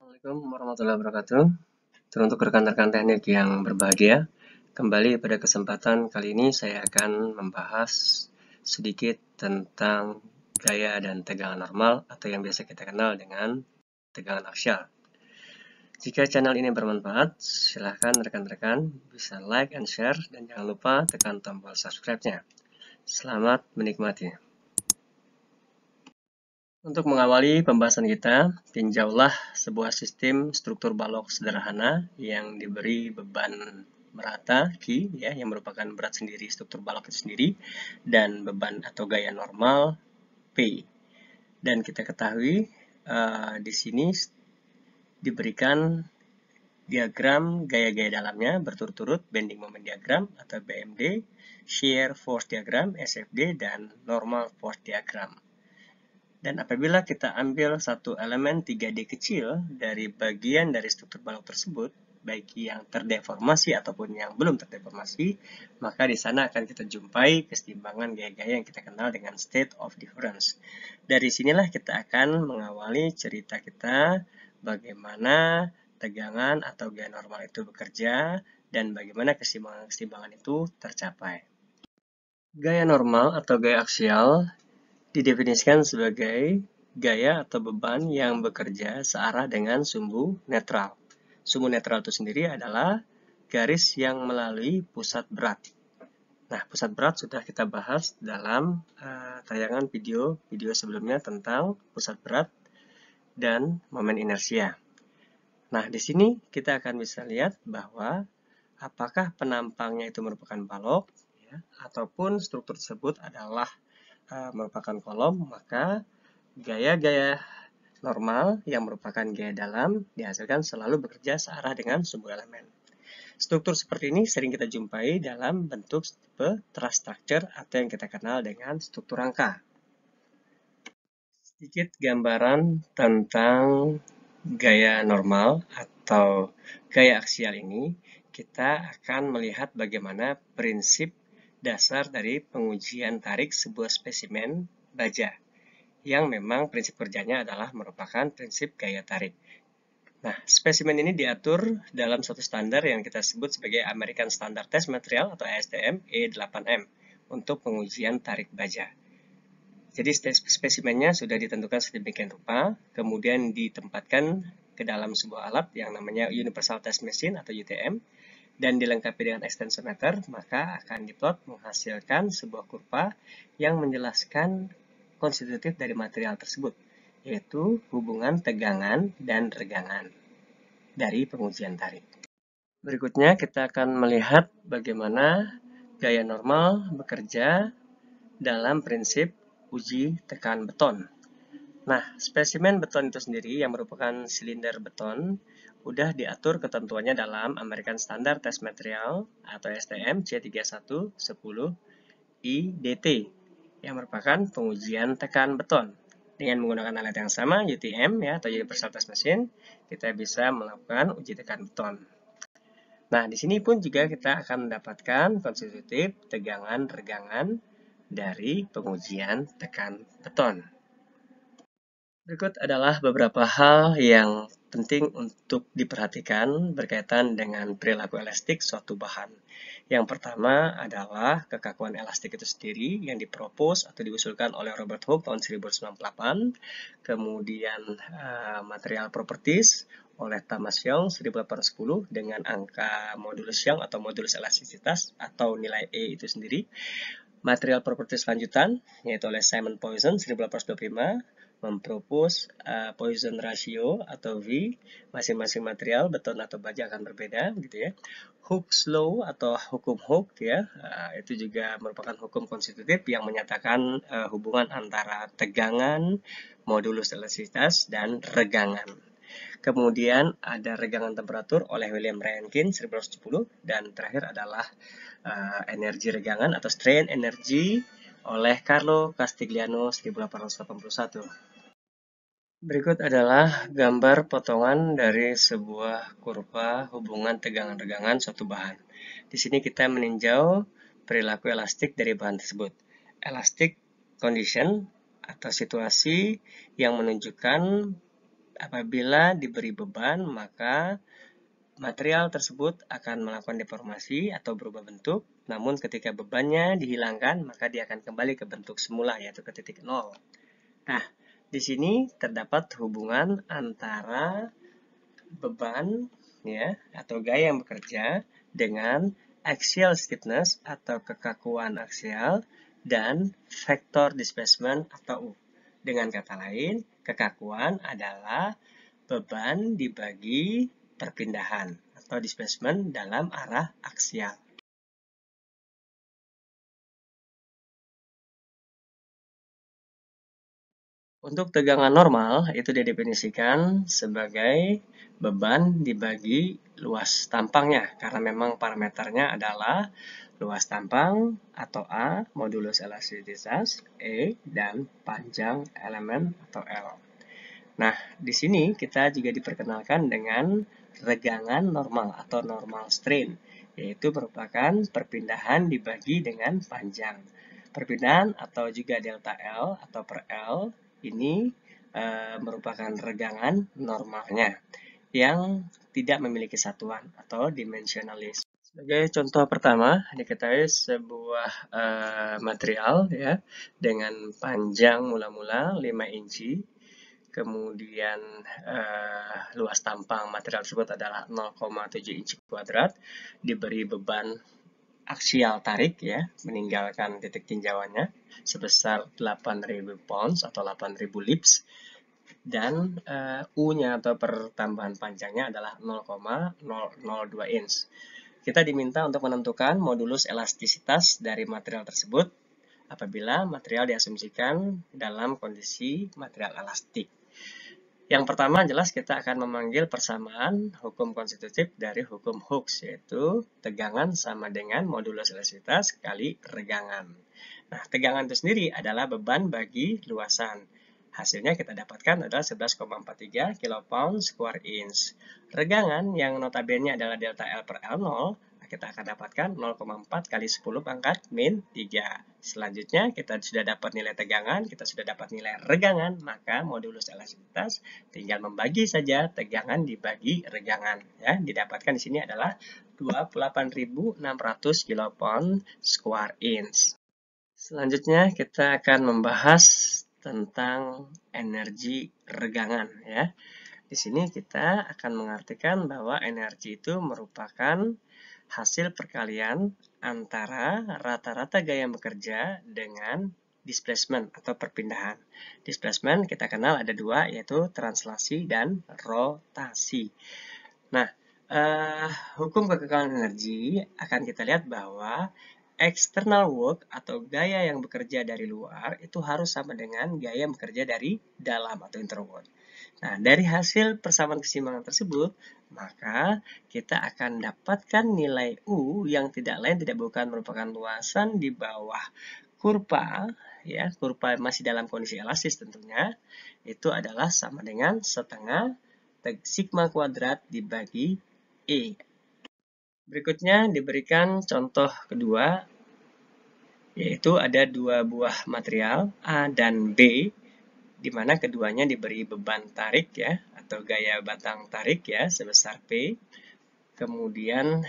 Assalamualaikum warahmatullahi wabarakatuh. Untuk rekan-rekan teknik yang berbahagia, kembali pada kesempatan kali ini saya akan membahas sedikit tentang gaya dan tegangan normal atau yang biasa kita kenal dengan tegangan aksial. Jika channel ini bermanfaat, silahkan rekan-rekan bisa like and share dan jangan lupa tekan tombol subscribe-nya. Selamat menikmati. Untuk mengawali pembahasan kita, tinjaulah sebuah sistem struktur balok sederhana yang diberi beban merata Q, ya, yang merupakan berat sendiri struktur balok itu sendiri, dan beban atau gaya normal P. Dan kita ketahui di sini diberikan diagram gaya-gaya dalamnya berturut-turut, bending moment diagram atau BMD, shear force diagram SFD, dan normal force diagram. Dan apabila kita ambil satu elemen 3D kecil dari bagian dari struktur balok tersebut, baik yang terdeformasi ataupun yang belum terdeformasi, maka di sana akan kita jumpai keseimbangan gaya-gaya yang kita kenal dengan state of difference. Dari sinilah kita akan mengawali cerita kita bagaimana tegangan atau gaya normal itu bekerja dan bagaimana keseimbangan itu tercapai. Gaya normal atau gaya aksial didefinisikan sebagai gaya atau beban yang bekerja searah dengan sumbu netral. Sumbu netral itu sendiri adalah garis yang melalui pusat berat. Nah, pusat berat sudah kita bahas dalam tayangan video sebelumnya tentang pusat berat dan momen inersia. Nah, di sini kita akan bisa lihat bahwa apakah penampangnya itu merupakan balok, ya, ataupun struktur tersebut adalah merupakan kolom, maka gaya-gaya normal yang merupakan gaya dalam dihasilkan selalu bekerja searah dengan sumbu elemen. Struktur seperti ini sering kita jumpai dalam bentuk tipe truss structure atau yang kita kenal dengan struktur rangka. Sedikit gambaran tentang gaya normal atau gaya aksial ini, kita akan melihat bagaimana prinsip dasar dari pengujian tarik sebuah spesimen baja, yang memang prinsip kerjanya adalah merupakan prinsip gaya tarik. Nah, spesimen ini diatur dalam suatu standar yang kita sebut sebagai American Standard Test Material atau ASTM E8M untuk pengujian tarik baja. Jadi spesimennya sudah ditentukan sedemikian rupa, kemudian ditempatkan ke dalam sebuah alat yang namanya Universal Test Machine atau UTM, dan dilengkapi dengan extensometer, maka akan diplot menghasilkan sebuah kurva yang menjelaskan konstitutif dari material tersebut, yaitu hubungan tegangan dan regangan dari pengujian tarik. Berikutnya kita akan melihat bagaimana gaya normal bekerja dalam prinsip uji tekan beton. Nah, spesimen beton itu sendiri yang merupakan silinder beton udah diatur ketentuannya dalam American Standard Test Material atau STM C3110 IDT yang merupakan pengujian tekan beton. Dengan menggunakan alat yang sama, UTM ya, atau Universal Test Machine, kita bisa melakukan uji tekan beton. Nah, di sini pun juga kita akan mendapatkan konstitutif tegangan-regangan dari pengujian tekan beton. Berikut adalah beberapa hal yang penting untuk diperhatikan berkaitan dengan perilaku elastik suatu bahan. Yang pertama adalah kekakuan elastik itu sendiri yang dipropos atau diusulkan oleh Robert Hooke tahun 1998. Kemudian material properties oleh Thomas Young 1810 dengan angka modulus Young atau modulus elastisitas atau nilai E itu sendiri. Material properties lanjutan yaitu oleh Simon Poisson 1825 mempropos Poisson ratio atau V, masing-masing material beton atau baja akan berbeda gitu ya. Hooke's law atau hukum Hooke ya, itu juga merupakan hukum konstitutif yang menyatakan hubungan antara tegangan, modulus elastisitas, dan regangan. Kemudian ada regangan temperatur oleh William Rankine 1970 dan terakhir adalah energi regangan atau strain energy oleh Carlo Castigliano 1881. Berikut adalah gambar potongan dari sebuah kurva hubungan tegangan-regangan suatu bahan. Di sini kita meninjau perilaku elastik dari bahan tersebut. Elastic condition atau situasi yang menunjukkan apabila diberi beban, maka material tersebut akan melakukan deformasi atau berubah bentuk, namun ketika bebannya dihilangkan, maka dia akan kembali ke bentuk semula, yaitu ke titik nol. Nah, di sini terdapat hubungan antara beban ya atau gaya yang bekerja dengan axial stiffness atau kekakuan aksial dan vector displacement atau U. Dengan kata lain, kekakuan adalah beban dibagi perpindahan atau displacement dalam arah aksial. Untuk tegangan normal, itu didefinisikan sebagai beban dibagi luas tampangnya, karena memang parameternya adalah luas tampang atau A, modulus elastisitas, E, dan panjang elemen atau L. Nah, di sini kita juga diperkenalkan dengan regangan normal atau normal strain, yaitu merupakan perpindahan dibagi dengan panjang. Perpindahan atau juga delta L atau per L ini merupakan regangan normalnya yang tidak memiliki satuan atau dimensionalis. Sebagai contoh pertama, diketahui sebuah material ya dengan panjang mula-mula 5 inci, kemudian luas tampang material tersebut adalah 0,7 inci kuadrat, diberi beban aksial tarik ya, meninggalkan titik tinjauannya sebesar 8.000 pounds atau 8.000 lips, dan U-nya atau pertambahan panjangnya adalah 0,002 inch. Kita diminta untuk menentukan modulus elastisitas dari material tersebut apabila material diasumsikan dalam kondisi material elastik. Yang pertama jelas kita akan memanggil persamaan hukum konstitutif dari hukum Hooke, yaitu tegangan sama dengan modulus elastisitas kali regangan. Nah, tegangan itu sendiri adalah beban bagi luasan. Hasilnya kita dapatkan adalah 11,43 kPa square inch. Regangan yang notabene adalah delta L per L0, kita akan dapatkan 0,4 kali 10 pangkat min 3. Selanjutnya kita sudah dapat nilai tegangan, kita sudah dapat nilai regangan, maka modulus elastisitas tinggal membagi saja tegangan dibagi regangan. Ya, didapatkan di sini adalah 28.600 kPa square inch. Selanjutnya kita akan membahas tentang energi regangan ya. Di sini kita akan mengartikan bahwa energi itu merupakan hasil perkalian antara rata-rata gaya bekerja dengan displacement atau perpindahan. Displacement kita kenal ada dua, yaitu translasi dan rotasi. Nah, hukum kekekalan energi akan kita lihat bahwa external work atau gaya yang bekerja dari luar itu harus sama dengan gaya yang bekerja dari dalam atau interwork. Nah, dari hasil persamaan keseimbangan tersebut, maka kita akan dapatkan nilai U yang tidak lain tidak bukan merupakan luasan di bawah kurva, ya, kurva masih dalam kondisi elastis tentunya, itu adalah sama dengan setengah sigma kuadrat dibagi E. Berikutnya diberikan contoh kedua, yaitu ada dua buah material A dan B, di mana keduanya diberi beban tarik ya, atau gaya batang tarik ya, sebesar P. Kemudian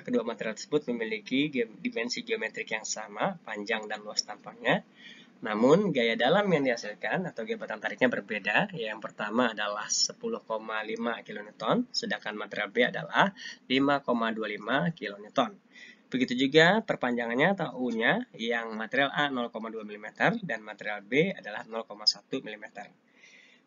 kedua material tersebut memiliki dimensi geometrik yang sama, panjang dan luas tampangnya. Namun gaya dalam yang dihasilkan atau gaya batang tariknya berbeda. Yang pertama adalah 10,5 kN, sedangkan material B adalah 5,25 kN. Begitu juga perpanjangannya atau U-nya, yang material A 0,2 mm dan material B adalah 0,1 mm.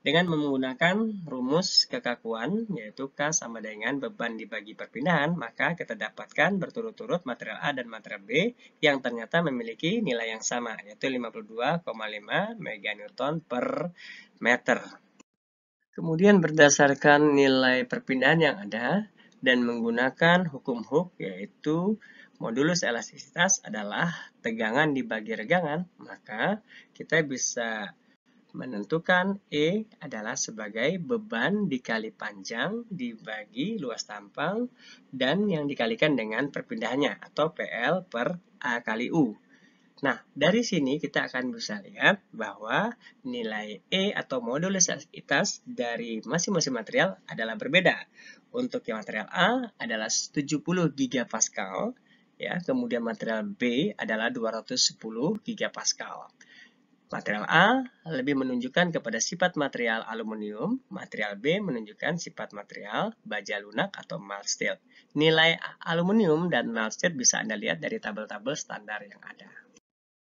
Dengan menggunakan rumus kekakuan, yaitu K sama dengan beban dibagi perpindahan, maka kita dapatkan berturut-turut material A dan material B yang ternyata memiliki nilai yang sama, yaitu 52,5 MN per meter. Kemudian berdasarkan nilai perpindahan yang ada dan menggunakan hukum Hooke, yaitu modulus elastisitas adalah tegangan dibagi regangan, maka kita bisa menentukan E adalah sebagai beban dikali panjang dibagi luas tampang dan yang dikalikan dengan perpindahannya atau PL per A kali U. Nah, dari sini kita akan bisa lihat bahwa nilai E atau modularitas dari masing-masing material adalah berbeda. Untuk yang material A adalah 70 gigapascal, ya, kemudian material B adalah 210 gigapascal. Material A lebih menunjukkan kepada sifat material aluminium, material B menunjukkan sifat material baja lunak atau mild steel. Nilai aluminium dan mild steel bisa Anda lihat dari tabel-tabel standar yang ada.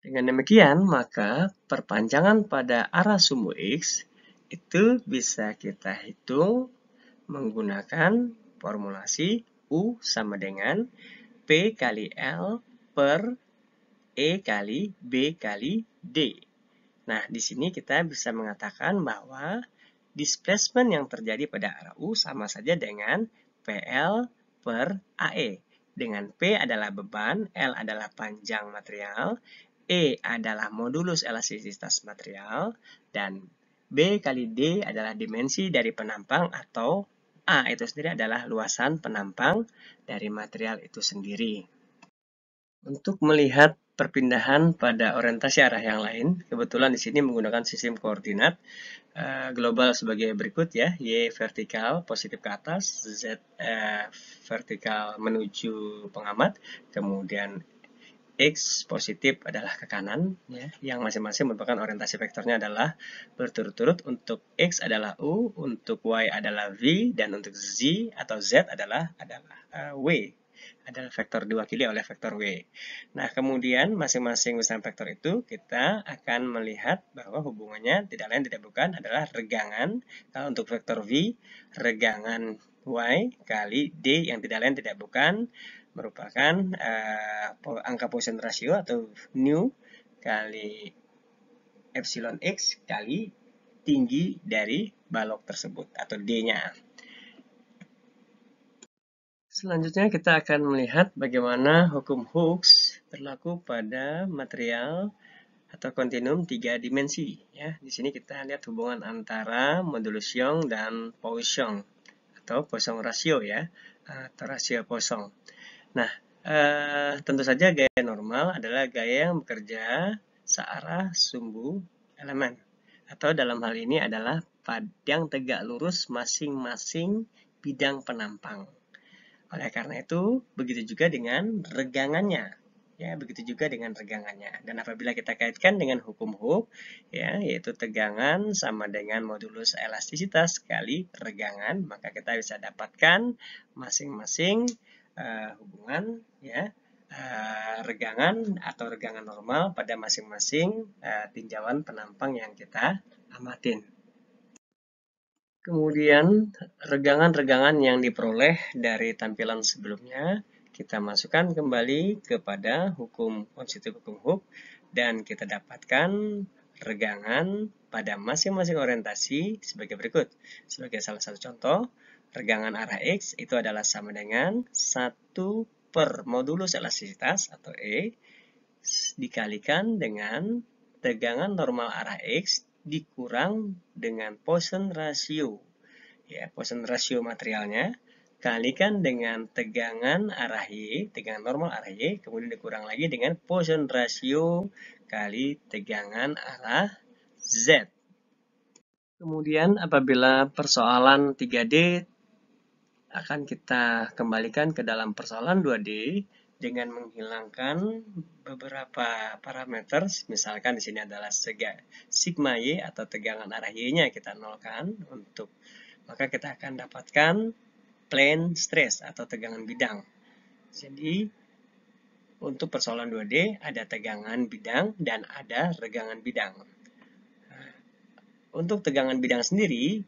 Dengan demikian, maka perpanjangan pada arah sumbu X itu bisa kita hitung menggunakan formulasi U sama dengan P kali L per E kali B kali D. Nah, di sini kita bisa mengatakan bahwa displacement yang terjadi pada arah U sama saja dengan PL per AE. Dengan P adalah beban, L adalah panjang material, E adalah modulus elastisitas material, dan B kali D adalah dimensi dari penampang atau A itu sendiri adalah luasan penampang dari material itu sendiri. Untuk melihat perpindahan pada orientasi arah yang lain, kebetulan di sini menggunakan sistem koordinat global sebagai berikut ya, Y vertikal positif ke atas, Z vertikal menuju pengamat, kemudian X positif adalah ke kanan, ya, yang masing-masing merupakan orientasi vektornya adalah berturut-turut. Untuk X adalah U, untuk Y adalah V, dan untuk Z atau Z adalah W. Adalah vektor diwakili oleh vektor W. Nah, kemudian masing-masing besaran vektor itu kita akan melihat bahwa hubungannya tidak lain tidak bukan adalah regangan. Kalau untuk vektor V, regangan Y kali D yang tidak lain tidak bukan merupakan angka Poisson ratio atau nu kali epsilon x kali tinggi dari balok tersebut atau D-nya. Selanjutnya kita akan melihat bagaimana hukum Hooke berlaku pada material atau kontinum 3 dimensi. Ya, di sini kita lihat hubungan antara modulus Young dan Poisson atau Poisson ratio ya, atau rasio Poisson. Nah, tentu saja gaya normal adalah gaya yang bekerja searah sumbu elemen. Atau dalam hal ini adalah yang tegak lurus masing-masing bidang penampang. Oleh karena itu, begitu juga dengan regangannya. Ya, begitu juga dengan regangannya. Dan apabila kita kaitkan dengan hukum Hooke, ya, yaitu tegangan sama dengan modulus elastisitas kali regangan, maka kita bisa dapatkan masing-masing hubungan ya regangan atau regangan normal pada masing-masing tinjauan penampang yang kita amatin. Kemudian regangan-regangan yang diperoleh dari tampilan sebelumnya kita masukkan kembali kepada konstitusi hukum Hooke dan kita dapatkan regangan pada masing-masing orientasi sebagai berikut. Sebagai salah satu contoh, regangan arah X itu adalah sama dengan 1 per modulus elastisitas atau E dikalikan dengan tegangan normal arah X dikurang dengan Poisson ratio. Ya, Poisson ratio materialnya kalikan dengan tegangan arah Y, tegangan normal arah Y, kemudian dikurang lagi dengan Poisson ratio kali tegangan arah Z. Kemudian apabila persoalan 3D akan kita kembalikan ke dalam persoalan 2D dengan menghilangkan beberapa parameter, misalkan di sini adalah sigma Y atau tegangan arah Y-nya kita nolkan maka kita akan dapatkan plane stress atau tegangan bidang. Jadi untuk persoalan 2D ada tegangan bidang dan ada regangan bidang. Untuk tegangan bidang sendiri,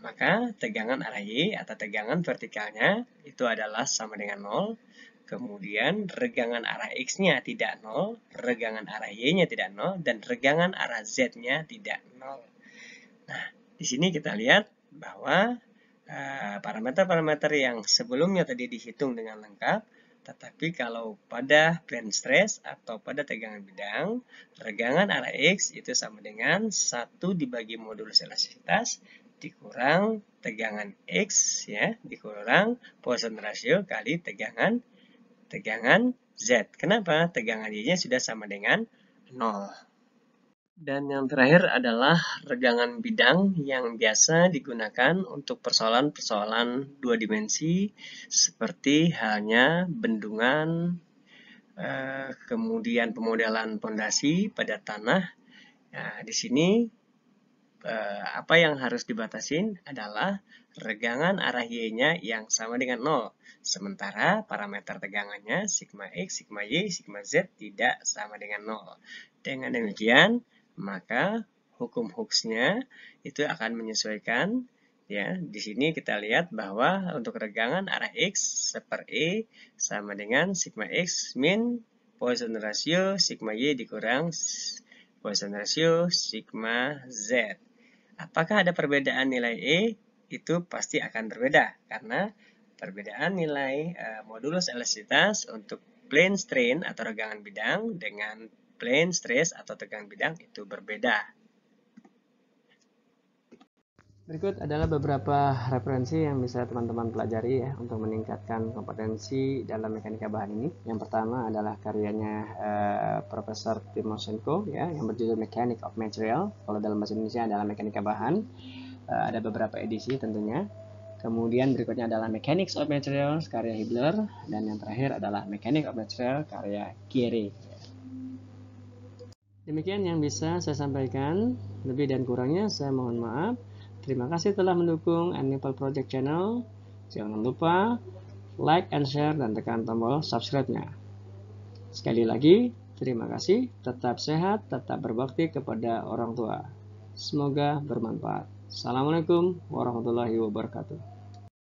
maka tegangan arah Y atau tegangan vertikalnya itu adalah sama dengan 0. Kemudian regangan arah X-nya tidak 0, regangan arah Y-nya tidak 0, dan regangan arah Z-nya tidak 0. Nah, di sini kita lihat bahwa parameter-parameter yang sebelumnya tadi dihitung dengan lengkap, tetapi kalau pada plane stress atau pada tegangan bidang, regangan arah X itu sama dengan 1 dibagi modulus elastisitas dikurang tegangan X ya, dikurang Poisson ratio kali tegangan Z. Kenapa? Tegangan Y-nya sudah sama dengan 0. Dan yang terakhir adalah regangan bidang yang biasa digunakan untuk persoalan-persoalan dua dimensi seperti halnya bendungan, kemudian pemodelan pondasi pada tanah. Nah, di sini apa yang harus dibatasin adalah regangan arah Y-nya yang sama dengan 0. Sementara parameter tegangannya sigma X, sigma Y, sigma Z tidak sama dengan 0. Dengan demikian, maka hukum Hooke's-nya itu akan menyesuaikan. Ya, di sini kita lihat bahwa untuk regangan arah X per E sama dengan sigma X min Poisson ratio sigma Y dikurang Poisson ratio sigma Z. Apakah ada perbedaan nilai E? Itu pasti akan berbeda karena perbedaan nilai modulus elastisitas untuk plane strain atau regangan bidang dengan plane stress atau tegangan bidang itu berbeda. Berikut adalah beberapa referensi yang bisa teman-teman pelajari ya untuk meningkatkan kompetensi dalam mekanika bahan ini. Yang pertama adalah karyanya Profesor Timoshenko ya yang berjudul Mechanics of Material. Kalau dalam bahasa Indonesia adalah mekanika bahan. Ada beberapa edisi tentunya. Kemudian berikutnya adalah Mechanics of Materials karya Hibbeler, dan yang terakhir adalah Mechanics of Material karya Curie. Demikian yang bisa saya sampaikan. Lebih dan kurangnya saya mohon maaf. Terima kasih telah mendukung Enable Project Channel. Jangan lupa like and share dan tekan tombol subscribe-nya. Sekali lagi, terima kasih. Tetap sehat, tetap berbakti kepada orang tua. Semoga bermanfaat. Assalamualaikum warahmatullahi wabarakatuh.